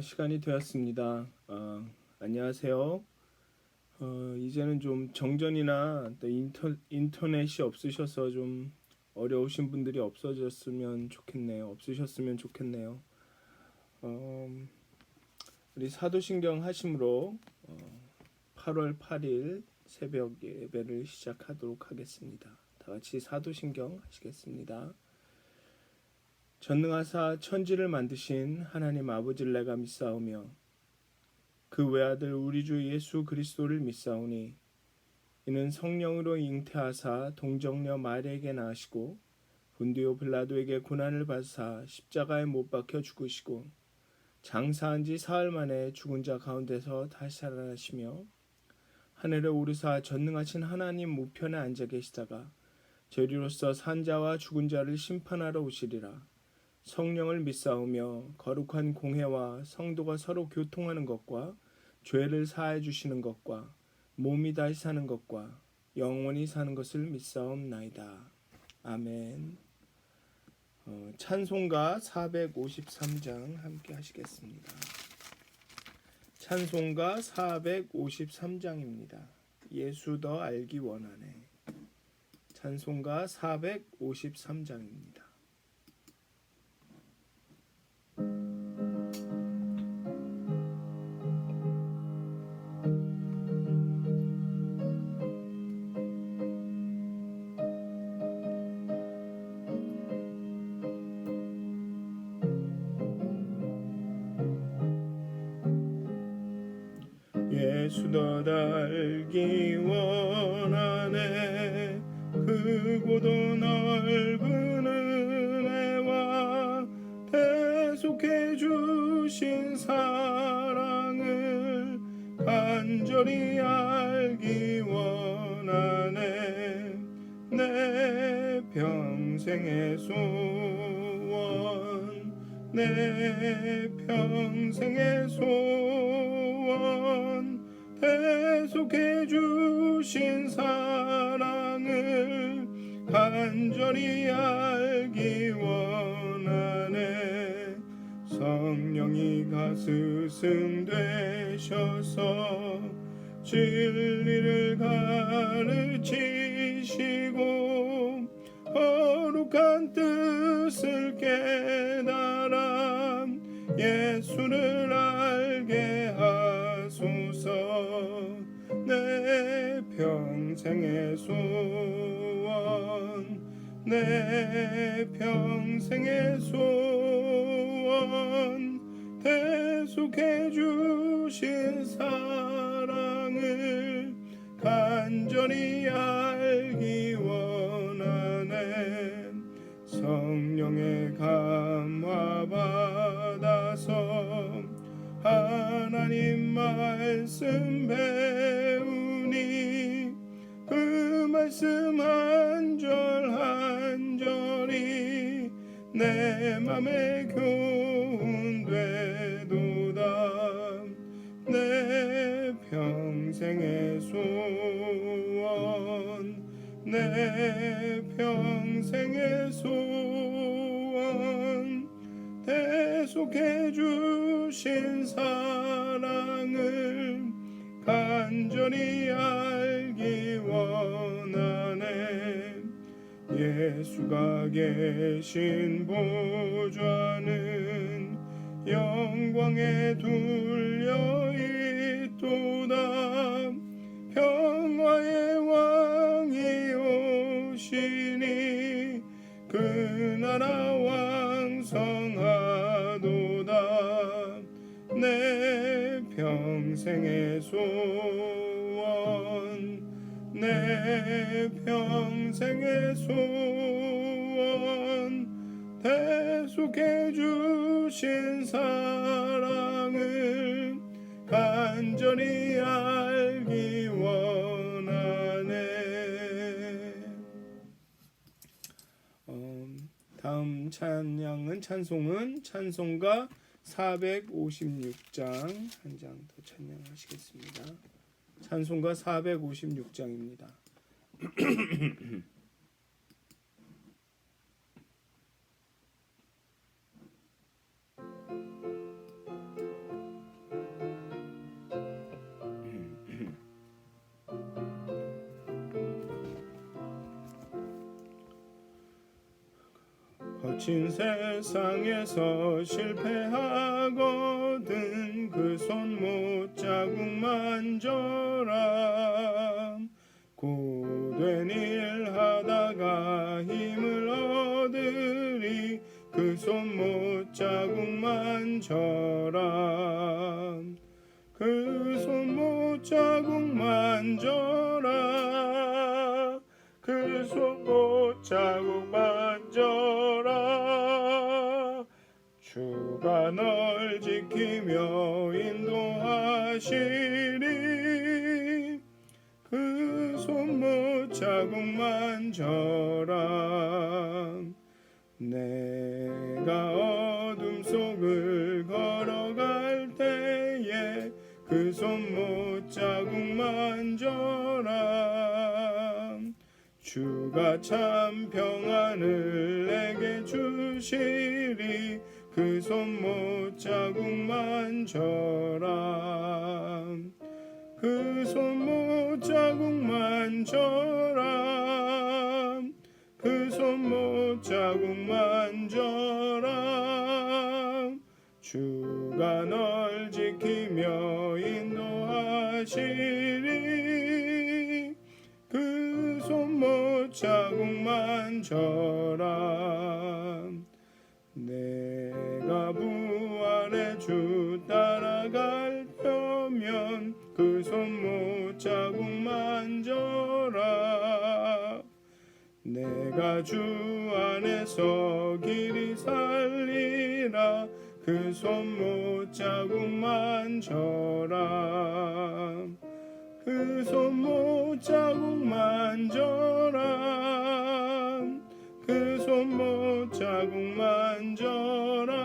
시간이 되었습니다. 안녕하세요. 이제는 좀 정전이나 또 인터넷이 없으셔서 좀 어려우신 분들이 없으셨으면 좋겠네요. 어, 우리 사도신경 하심으로 8월 8일 새벽 예배를 시작하도록 하겠습니다. 다 같이 사도신경 하시겠습니다. 전능하사 천지를 만드신 하나님 아버지를 내가 믿사오며 그 외아들 우리 주 예수 그리스도를 믿사오니 이는 성령으로 잉태하사 동정녀 마리에게 낳으시고 본디오 빌라도에게 고난을 받으사 십자가에 못 박혀 죽으시고 장사한 지 사흘 만에 죽은 자 가운데서 다시 살아나시며 하늘에 오르사 전능하신 하나님 우편에 앉아 계시다가 저리로서 산 자와 죽은 자를 심판하러 오시리라. 성령을 믿사오며 거룩한 공회와 성도가 서로 교통하는 것과 죄를 사해 주시는 것과 몸이 다시 사는 것과 영원히 사는 것을 믿사옵나이다. 아멘. 찬송가 453장 함께 하시겠습니다. 찬송가 453장입니다. 예수 더 알기 원하네. 찬송가 453장입니다. 예수 더 알기 원하네. 크고도 넓은 은혜와 대속해 주신 사랑을 간절히 알기 원하네. 내 평생의 소원, 내 평생의 소원, 대속해 주신 사랑을 간절히 알기 원하네. 성령이 가스승 되셔서 진리를 가르치시고 거룩한 뜻을 깨달아 예수를 알게 하소서. 내 평생의 소원, 내 평생의 소원, 대속해 주신 사랑을 간절히 알기 원하네. 성령의 감화 받아서 하나님 말씀 배우니 그 말씀 한 절 한 절이 내 맘에 교훈되도다. 내 평생의 소원, 내 평생의 소원, 대속해 주신 사랑을 간절히 알기 원하네. 예수가 계신 보좌는 영광에 둘려 있도다. 평화의 왕이 오시니 그 나라 왕성하도다. 내 평생의 소원, 내 평생의 소원, 대속해 주신 사랑을 간절히 알기 원하네. 다음 찬송은 찬송가 456장 한 장 더 찬양하시겠습니다. 찬송가 456장입니다. 거친 세상에서 실패하거든 그 손 못자국 만져라. 고된 일 하다가 힘을 얻으리 그 손 못자국 만져라. 그 손 못자국 만져라. 그 손 못자국 만져라. 주가 널 지키며 인도하시리. 그 손 못자국 만져라. 내가 어둠 속을 걸어갈 때에 그 손 못자국 만져라. 주가 참 평안을 내게 주시리. 그 손 못자국 만져라. 그 손 못자국 만져라. 그 손 못자국 만져라. 주가 널 지키며 인도하시리. 그 손 못자국 만져라. 내가 부활의 주 따라갈 펴면 그 손 못자국 만져라. 내가 주 안에서 길이 살리라. 그 손 못자국 만져라. 그 손 못자국 만져라. 그 손 못자국 만져라.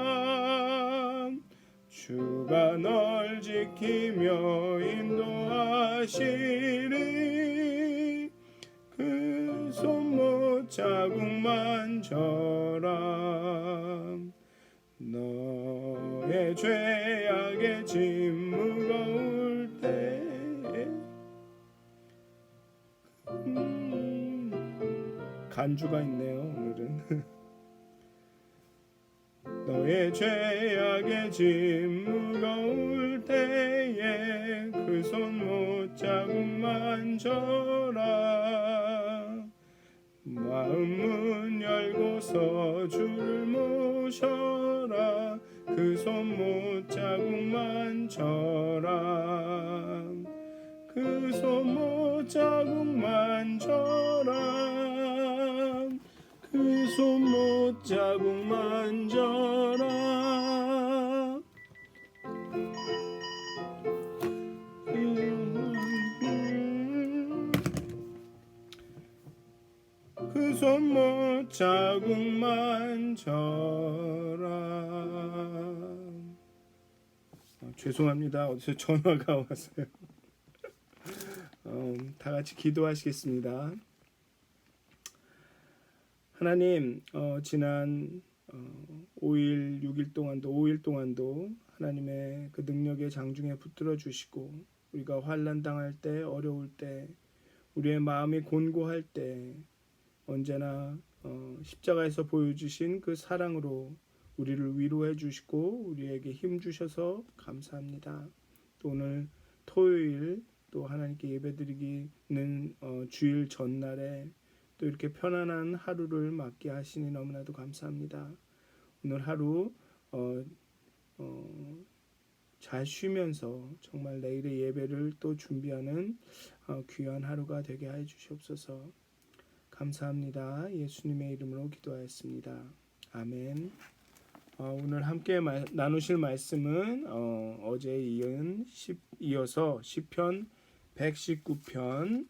주가 널 지키며 인도하시리. 그 손 못자국 만져라. 너의 죄악의 짐 무거울 때 간주가 있네요 오늘은. 너의 죄악의 짐 무거울 때에 그 손 못자국 만져라. 마음 문 열고서 주를 모셔라. 그 손 못자국 만져라. 그 손 못자국 만져라. 그 손 못자국 만져라. 그 손 못자국 만져라. 죄송합니다. 어디서 전화가 왔어요. 다 같이 기도하시겠습니다. 하나님, 지난 5일, 6일 동안도 5일 동안도 하나님의 그 능력의 장중에 붙들어 주시고 우리가 환난 당할 때, 어려울 때, 우리의 마음이 곤고할 때 언제나 십자가에서 보여주신 그 사랑으로 우리를 위로해 주시고 우리에게 힘 주셔서 감사합니다. 또 오늘 토요일 또 하나님께 예배드리기는 주일 전날에 또 이렇게 편안한 하루를 맞게 하시니 너무나도 감사합니다. 오늘 하루 잘 쉬면서 정말 내일의 예배를 또 준비하는 귀한 하루가 되게 해 주시옵소서. 감사합니다. 예수님의 이름으로 기도하였습니다. 아멘. 오늘 함께 나누실 말씀은 어제에 이어서 시편 119편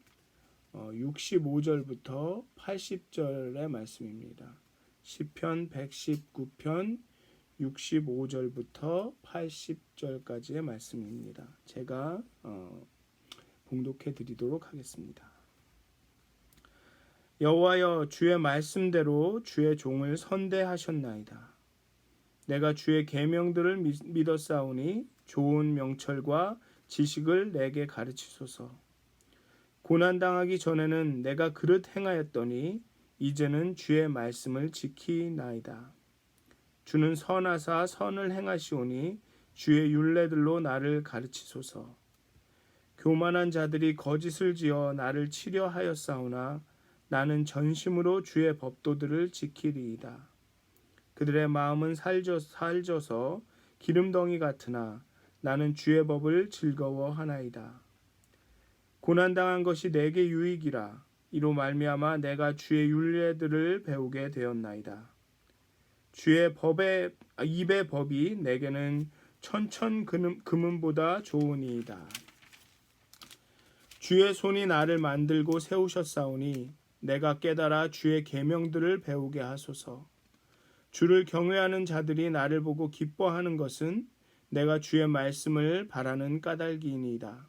65절부터 80절의 말씀입니다. 시편 119편 65절부터 80절까지의 말씀입니다. 제가 봉독해 드리도록 하겠습니다. 여호와여, 주의 말씀대로 주의 종을 선대하셨나이다. 내가 주의 계명들을 믿었사오니 좋은 명철과 지식을 내게 가르치소서. 고난당하기 전에는 내가 그릇 행하였더니 이제는 주의 말씀을 지키나이다. 주는 선하사 선을 행하시오니 주의 율례들로 나를 가르치소서. 교만한 자들이 거짓을 지어 나를 치려 하였사오나 나는 전심으로 주의 법도들을 지키리이다. 그들의 마음은 살져서 기름덩이 같으나 나는 주의 법을 즐거워하나이다. 고난당한 것이 내게 유익이라. 이로 말미암아 내가 주의 율례들을 배우게 되었나이다. 주의 입의 법이 내게는 천천 금은보다 좋으니이다. 주의 손이 나를 만들고 세우셨사오니 내가 깨달아 주의 계명들을 배우게 하소서. 주를 경외하는 자들이 나를 보고 기뻐하는 것은 내가 주의 말씀을 바라는 까닭이니이다.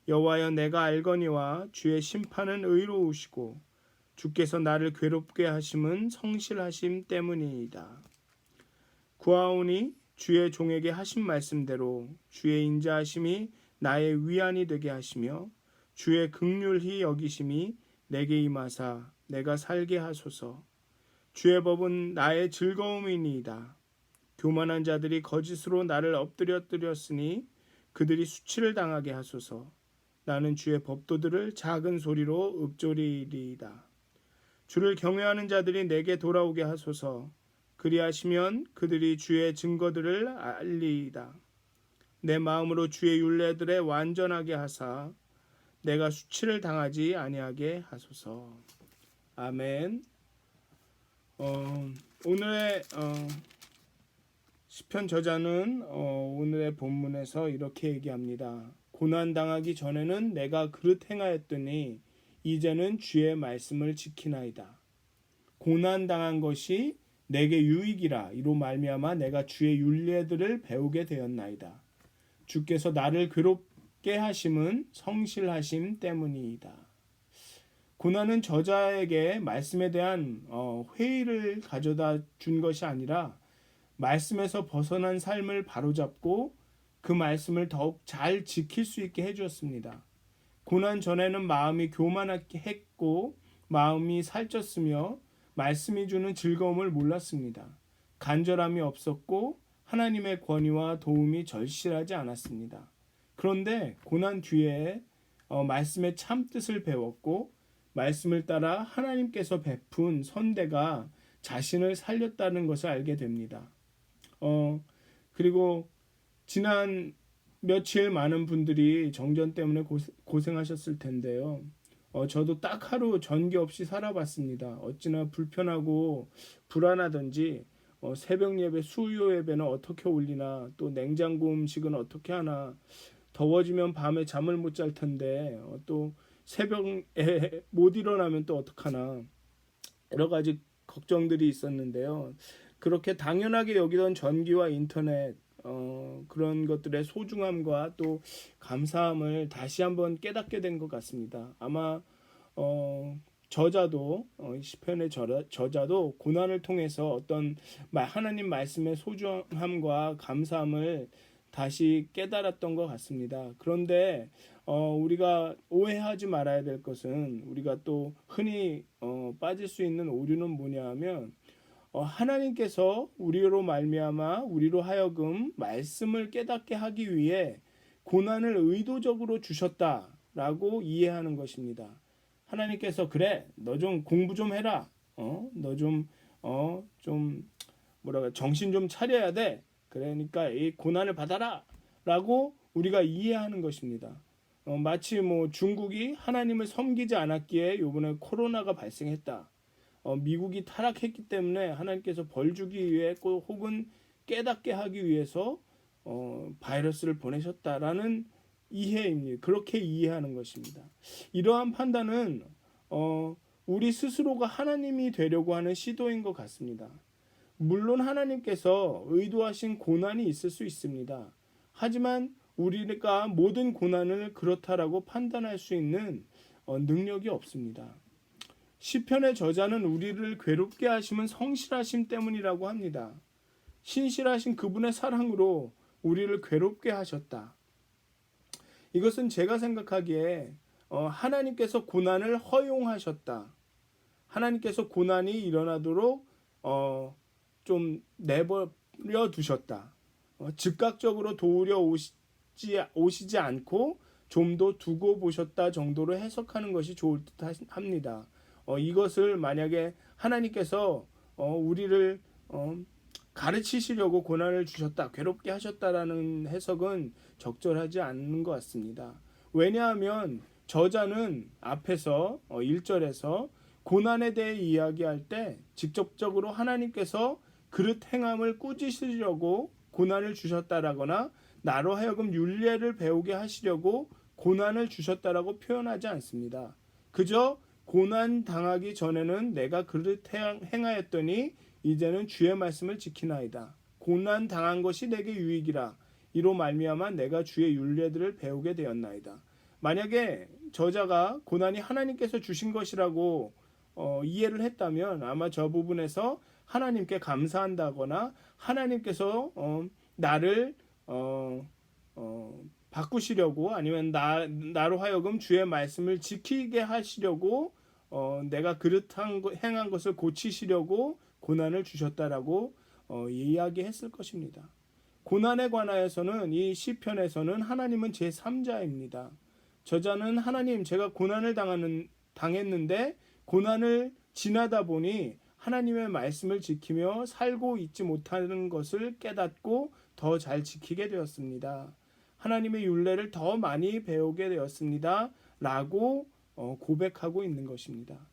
여호와여, 내가 알거니와 주의 심판은 의로우시고 주께서 나를 괴롭게 하심은 성실하심 때문이이다. 구하오니 주의 종에게 하신 말씀대로 주의 인자하심이 나의 위안이 되게 하시며 주의 긍휼히 여기심이 내게 임하사 내가 살게 하소서. 주의 법은 나의 즐거움이니이다. 교만한 자들이 거짓으로 나를 엎드렸으니 그들이 수치를 당하게 하소서. 나는 주의 법도들을 작은 소리로 읊조리리이다. 주를 경외하는 자들이 내게 돌아오게 하소서. 그리하시면 그들이 주의 증거들을 알리이다. 내 마음으로 주의 율례들에 완전하게 하사 내가 수치를 당하지 아니하게 하소서. 아멘. 오늘의 시편 저자는 오늘의 본문에서 이렇게 얘기합니다. 고난당하기 전에는 내가 그릇 행하였더니 이제는 주의 말씀을 지키나이다. 고난당한 것이 내게 유익이라. 이로 말미암아 내가 주의 율례들을 배우게 되었나이다. 주께서 나를 괴롭게 하심은 성실하심 때문이다. 고난은 저자에게 말씀에 대한 회의를 가져다 준 것이 아니라 말씀에서 벗어난 삶을 바로잡고 그 말씀을 더욱 잘 지킬 수 있게 해주었습니다. 고난 전에는 마음이 교만했고 마음이 살쪘으며 말씀이 주는 즐거움을 몰랐습니다. 간절함이 없었고 하나님의 권위와 도움이 절실하지 않았습니다. 그런데 고난 뒤에 말씀의 참뜻을 배웠고 말씀을 따라 하나님께서 베푼 선대가 자신을 살렸다는 것을 알게 됩니다. 그리고 지난 며칠 많은 분들이 정전 때문에 고생하셨을 텐데요. 저도 딱 하루 전기 없이 살아봤습니다. 어찌나 불편하고 불안하던지 새벽 예배, 수요 예배는 어떻게 올리나, 또 냉장고 음식은 어떻게 하나, 더워지면 밤에 잠을 못 잘 텐데 또 새벽에 못 일어나면 또 어떡하나, 여러 가지 걱정들이 있었는데요. 그렇게 당연하게 여기던 전기와 인터넷, 그런 것들의 소중함과 또 감사함을 다시 한번 깨닫게 된 것 같습니다. 아마 저자도 시편의 저자도 고난을 통해서 어떤 하나님 말씀의 소중함과 감사함을 다시 깨달았던 것 같습니다. 그런데 우리가 오해하지 말아야 될 것은, 우리가 또 흔히 빠질 수 있는 오류는 뭐냐 하면 하나님께서 우리로 말미암아 우리로 하여금 말씀을 깨닫게 하기 위해 고난을 의도적으로 주셨다라고 이해하는 것입니다. 하나님께서 그래, 너 좀 공부 좀 해라. 너 좀 정신 좀 차려야 돼. 그러니까 이 고난을 받아라라고 우리가 이해하는 것입니다. 마치 중국이 하나님을 섬기지 않았기에 이번에 코로나가 발생했다. 미국이 타락했기 때문에 하나님께서 벌 주기 위해 혹은 깨닫게 하기 위해서 바이러스를 보내셨다라는 이해입니다. 그렇게 이해하는 것입니다. 이러한 판단은 우리 스스로가 하나님이 되려고 하는 시도인 것 같습니다. 물론 하나님께서 의도하신 고난이 있을 수 있습니다. 하지만 우리가 모든 고난을 그렇다라고 판단할 수 있는 능력이 없습니다. 시편의 저자는 우리를 괴롭게 하심은 성실하심 때문이라고 합니다. 신실하신 그분의 사랑으로 우리를 괴롭게 하셨다. 이것은 제가 생각하기에 하나님께서 고난을 허용하셨다. 하나님께서 고난이 일어나도록 좀 내버려 두셨다. 즉각적으로 도우려 오시지 않고 좀 더 두고 보셨다 정도로 해석하는 것이 좋을 듯 합니다. 이것을 만약에 하나님께서 우리를 가르치시려고 고난을 주셨다, 괴롭게 하셨다라는 해석은 적절하지 않는 것 같습니다. 왜냐하면 저자는 앞에서 1절에서 고난에 대해 이야기할 때 직접적으로 하나님께서 그릇 행함을 꾸짖으시려고 고난을 주셨다라거나 나로 하여금 율례를 배우게 하시려고 고난을 주셨다라고 표현하지 않습니다. 그저 고난 당하기 전에는 내가 그릇 행하였더니 이제는 주의 말씀을 지키나이다. 고난 당한 것이 내게 유익이라. 이로 말미암아 내가 주의 율례들을 배우게 되었나이다. 만약에 저자가 고난이 하나님께서 주신 것이라고 이해를 했다면 아마 저 부분에서 하나님께 감사한다거나 하나님께서 나를 바꾸시려고 아니면 나로 하여금 주의 말씀을 지키게 하시려고 내가 행한 것을 고치시려고 고난을 주셨다라고 이야기했을 것입니다. 고난에 관하여서는 이 시편에서는 하나님은 제3자입니다. 저자는 하나님 제가 고난을 당했는데 고난을 지나다 보니 하나님의 말씀을 지키며 살고 있지 못하는 것을 깨닫고 더 잘 지키게 되었습니다. 하나님의 율례를 더 많이 배우게 되었습니다. 라고 고백하고 있는 것입니다.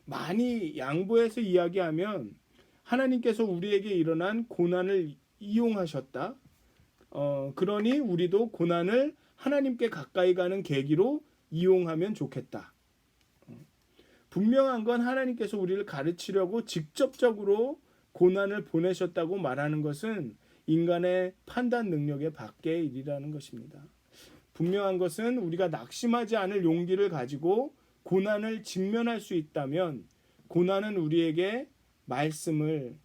많이 양보해서 이야기하면 하나님께서 우리에게 일어난 고난을 이용하셨다. 그러니 우리도 고난을 하나님께 가까이 가는 계기로 이용하면 좋겠다. 분명한 건 하나님께서 우리를 가르치려고 직접적으로 고난을 보내셨다고 말하는 것은 인간의 판단 능력의 밖의 일이라는 것입니다. 분명한 것은 우리가 낙심하지 않을 용기를 가지고 고난을 직면할 수 있다면 고난은 우리에게 말씀을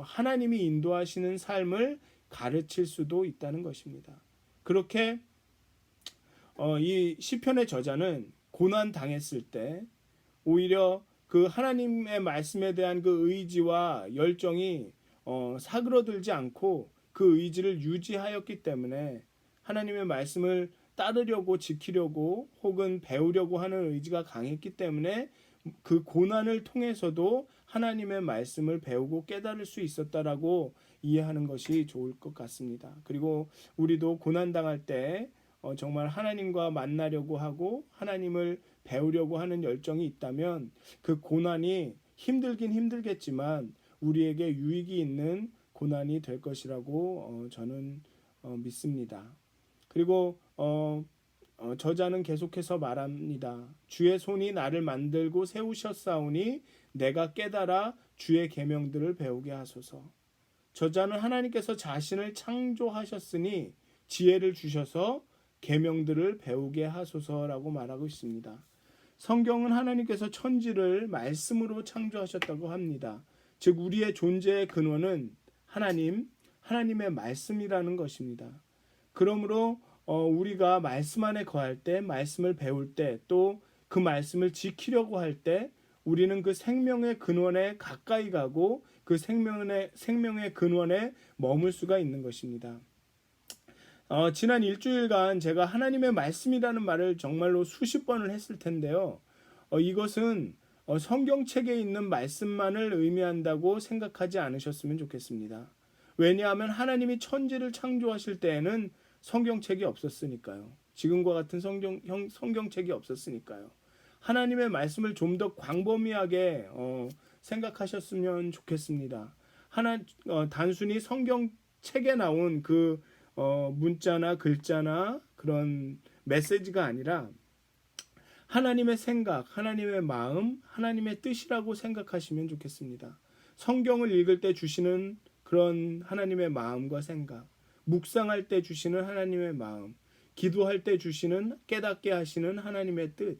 하나님이 인도하시는 삶을 가르칠 수도 있다는 것입니다. 그렇게 이 시편의 저자는 고난 당했을 때 오히려 그 하나님의 말씀에 대한 그 의지와 열정이 사그러들지 않고 그 의지를 유지하였기 때문에 하나님의 말씀을 따르려고 지키려고 혹은 배우려고 하는 의지가 강했기 때문에 그 고난을 통해서도 하나님의 말씀을 배우고 깨달을 수 있었다라고 이해하는 것이 좋을 것 같습니다. 그리고 우리도 고난 당할 때 정말 하나님과 만나려고 하고 하나님을 배우려고 하는 열정이 있다면 그 고난이 힘들긴 힘들겠지만 우리에게 유익이 있는 고난이 될 것이라고 저는 믿습니다. 그리고 저자는 계속해서 말합니다. 주의 손이 나를 만들고 세우셨사오니 내가 깨달아 주의 계명들을 배우게 하소서. 저자는 하나님께서 자신을 창조하셨으니 지혜를 주셔서 계명들을 배우게 하소서라고 말하고 있습니다. 성경은 하나님께서 천지를 말씀으로 창조하셨다고 합니다. 즉 우리의 존재의 근원은 하나님의 말씀이라는 것입니다. 그러므로 우리가 말씀 안에 거할 때, 말씀을 배울 때, 또 그 말씀을 지키려고 할 때 우리는 그 생명의 근원에 가까이 가고 그 생명의 근원에 머물 수가 있는 것입니다. 지난 일주일간 제가 하나님의 말씀이라는 말을 정말로 수십 번을 했을 텐데요. 이것은 성경책에 있는 말씀만을 의미한다고 생각하지 않으셨으면 좋겠습니다. 왜냐하면 하나님이 천지를 창조하실 때에는 성경책이 없었으니까요. 지금과 같은 성경책이 없었으니까요. 하나님의 말씀을 좀 더 광범위하게 생각하셨으면 좋겠습니다. 단순히 성경책에 나온 그 문자나 글자나 그런 메시지가 아니라 하나님의 생각, 하나님의 마음, 하나님의 뜻이라고 생각하시면 좋겠습니다. 성경을 읽을 때 주시는 그런 하나님의 마음과 생각, 묵상할 때 주시는 하나님의 마음, 기도할 때 주시는 깨닫게 하시는 하나님의 뜻,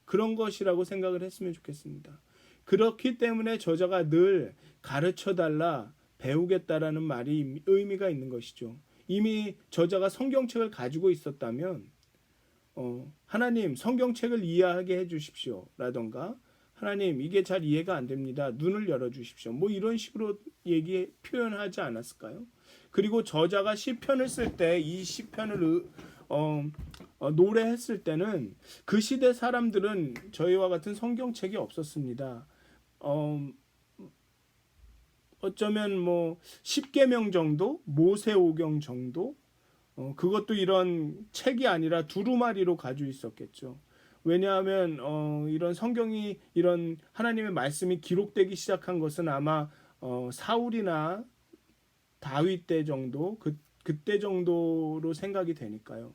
그런 것이라고 생각을 했으면 좋겠습니다. 그렇기 때문에 저자가 늘 가르쳐달라, 배우겠다라는 말이 의미가 있는 것이죠. 이미 저자가 성경책을 가지고 있었다면 하나님 성경책을 이해하게 해주십시오 라던가 하나님 이게 잘 이해가 안 됩니다. 눈을 열어주십시오. 뭐 이런 식으로 표현하지 않았을까요? 그리고 저자가 시편을 쓸 때 이 시편을 노래했을 때는 그 시대 사람들은 저희와 같은 성경책이 없었습니다. 어쩌면 뭐 10계명 정도, 모세오경 정도, 그것도 이런 책이 아니라 두루마리로 가지고 있었겠죠. 왜냐하면 이런 성경이 이런 하나님의 말씀이 기록되기 시작한 것은 아마 사울이나 다윗 때 정도, 그때 정도로 생각이 되니까요.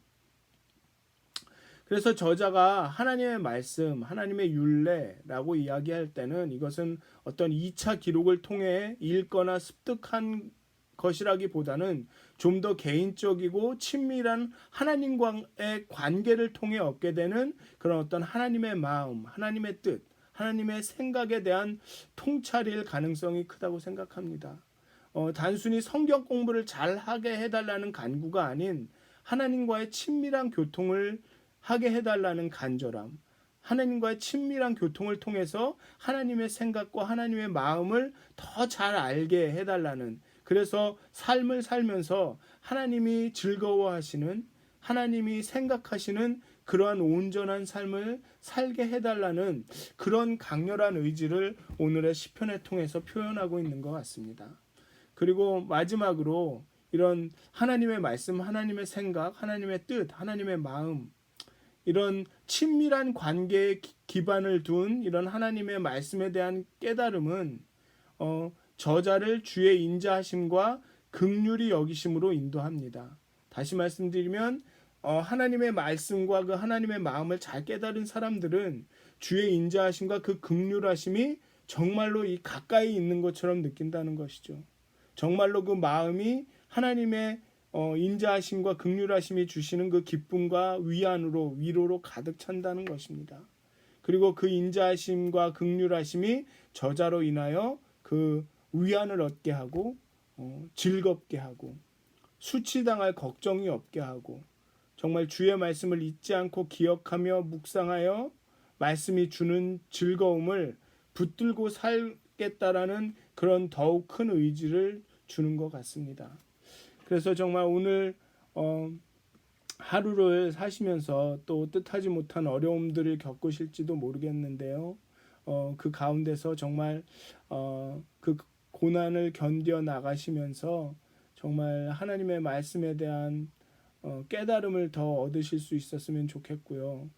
그래서 저자가 하나님의 말씀, 하나님의 율례라고 이야기할 때는 이것은 어떤 2차 기록을 통해 읽거나 습득한 것이라기보다는 좀 더 개인적이고 친밀한 하나님과의 관계를 통해 얻게 되는 그런 어떤 하나님의 마음, 하나님의 뜻, 하나님의 생각에 대한 통찰일 가능성이 크다고 생각합니다. 단순히 성경 공부를 잘 하게 해달라는 간구가 아닌 하나님과의 친밀한 교통을 하게 해달라는 간절함, 하나님과의 친밀한 교통을 통해서 하나님의 생각과 하나님의 마음을 더 잘 알게 해달라는, 그래서 삶을 살면서 하나님이 즐거워하시는, 하나님이 생각하시는 그러한 온전한 삶을 살게 해달라는 그런 강렬한 의지를 오늘의 시편을 통해서 표현하고 있는 것 같습니다. 그리고 마지막으로 이런 하나님의 말씀, 하나님의 생각, 하나님의 뜻, 하나님의 마음, 이런 친밀한 관계에 기반을 둔 이런 하나님의 말씀에 대한 깨달음은 저자를 주의 인자하심과 긍휼히 여기심으로 인도합니다. 다시 말씀드리면 하나님의 말씀과 그 하나님의 마음을 잘 깨달은 사람들은 주의 인자하심과 그 긍휼하심이 정말로 이 가까이 있는 것처럼 느낀다는 것이죠. 정말로 그 마음이 하나님의 인자하심과 긍휼하심이 주시는 그 기쁨과 위로로 가득 찬다는 것입니다. 그리고 그 인자하심과 긍휼하심이 저자로 인하여 그 위안을 얻게 하고 즐겁게 하고 수치당할 걱정이 없게 하고 정말 주의 말씀을 잊지 않고 기억하며 묵상하여 말씀이 주는 즐거움을 붙들고 살겠다라는 그런 더욱 큰 의지를 주는 것 같습니다. 그래서 정말 오늘 하루를 사시면서 또 뜻하지 못한 어려움들을 겪으실지도 모르겠는데요. 그 가운데서 정말 그 고난을 견뎌 나가시면서 정말 하나님의 말씀에 대한 깨달음을 더 얻으실 수 있었으면 좋겠고요.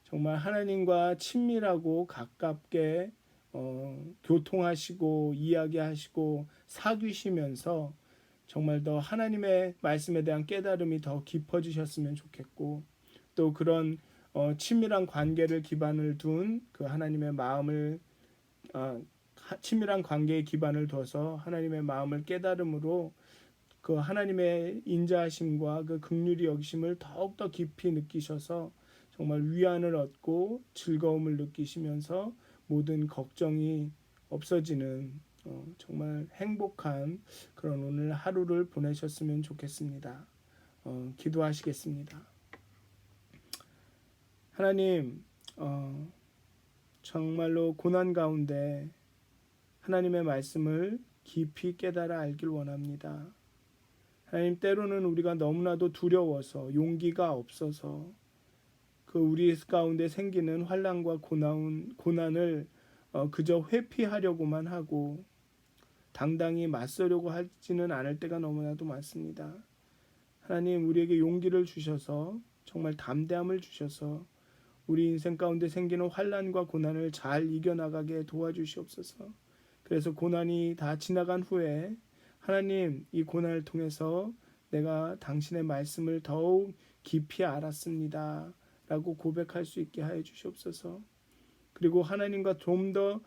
정말 하나님과 친밀하고 가깝게 교통하시고 이야기하시고 사귀시면서 정말 더 하나님의 말씀에 대한 깨달음이 더 깊어지셨으면 좋겠고, 또 그런 친밀한 관계를 기반을 둔 그 하나님의 마음을 친밀한 관계에 기반을 둬서 하나님의 마음을 깨달음으로 그 하나님의 인자하심과 그 긍휼히 여기심을 더욱더 깊이 느끼셔서 정말 위안을 얻고 즐거움을 느끼시면서 모든 걱정이 없어지는 정말 행복한 그런 오늘 하루를 보내셨으면 좋겠습니다. 기도하시겠습니다. 하나님, 정말로 고난 가운데 하나님의 말씀을 깊이 깨달아 알길 원합니다. 하나님, 때로는 우리가 너무나도 두려워서 용기가 없어서 그 우리 가운데 생기는 환난과 고난을 그저 회피하려고만 하고 당당히 맞서려고 하지는 않을 때가 너무나도 많습니다. 하나님, 우리에게 용기를 주셔서 정말 담대함을 주셔서 우리 인생 가운데 생기는 환난과 고난을 잘 이겨나가게 도와주시옵소서. 그래서 고난이 다 지나간 후에 하나님, 이 고난을 통해서 내가 당신의 말씀을 더욱 깊이 알았습니다 라고 고백할 수 있게 하여 주시옵소서. 그리고 하나님과 좀 더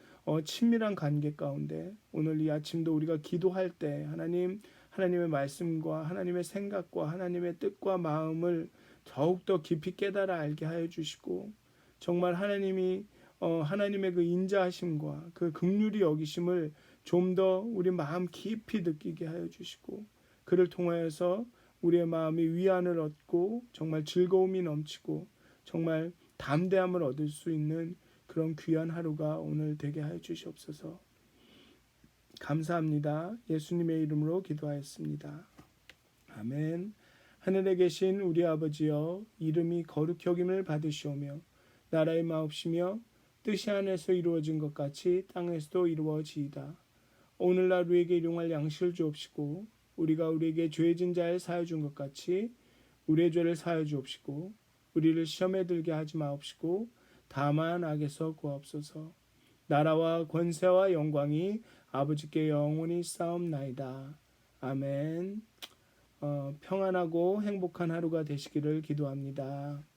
친밀한 관계 가운데 오늘 이 아침도 우리가 기도할 때 하나님의 말씀과 하나님의 생각과 하나님의 뜻과 마음을 더욱더 깊이 깨달아 알게 하여 주시고, 정말 하나님의 그 인자하심과 그 긍휼히 여기심을 좀 더 우리 마음 깊이 느끼게 하여 주시고, 그를 통하여서 우리의 마음이 위안을 얻고 정말 즐거움이 넘치고 정말 담대함을 얻을 수 있는 그 그런 귀한 하루가 오늘 되게 하여 주시옵소서. 감사합니다. 예수님의 이름으로 기도하였습니다. 아멘. 하늘에 계신 우리 아버지여, 이름이 거룩히 여김을 받으시오며 나라의 마옵시며 뜻이 하늘에서 이루어진 것 같이 땅에서도 이루어지이다. 오늘날 우리에게 일용할 양식을 주옵시고 우리가 우리에게 죄진 자를 사하여 준 것 같이 우리의 죄를 사하여 주옵시고 우리를 시험에 들게 하지 마옵시고 다만 악에서 구하옵소서. 나라와 권세와 영광이 아버지께 영원히 쌓옵나이다. 아멘. 평안하고 행복한 하루가 되시기를 기도합니다.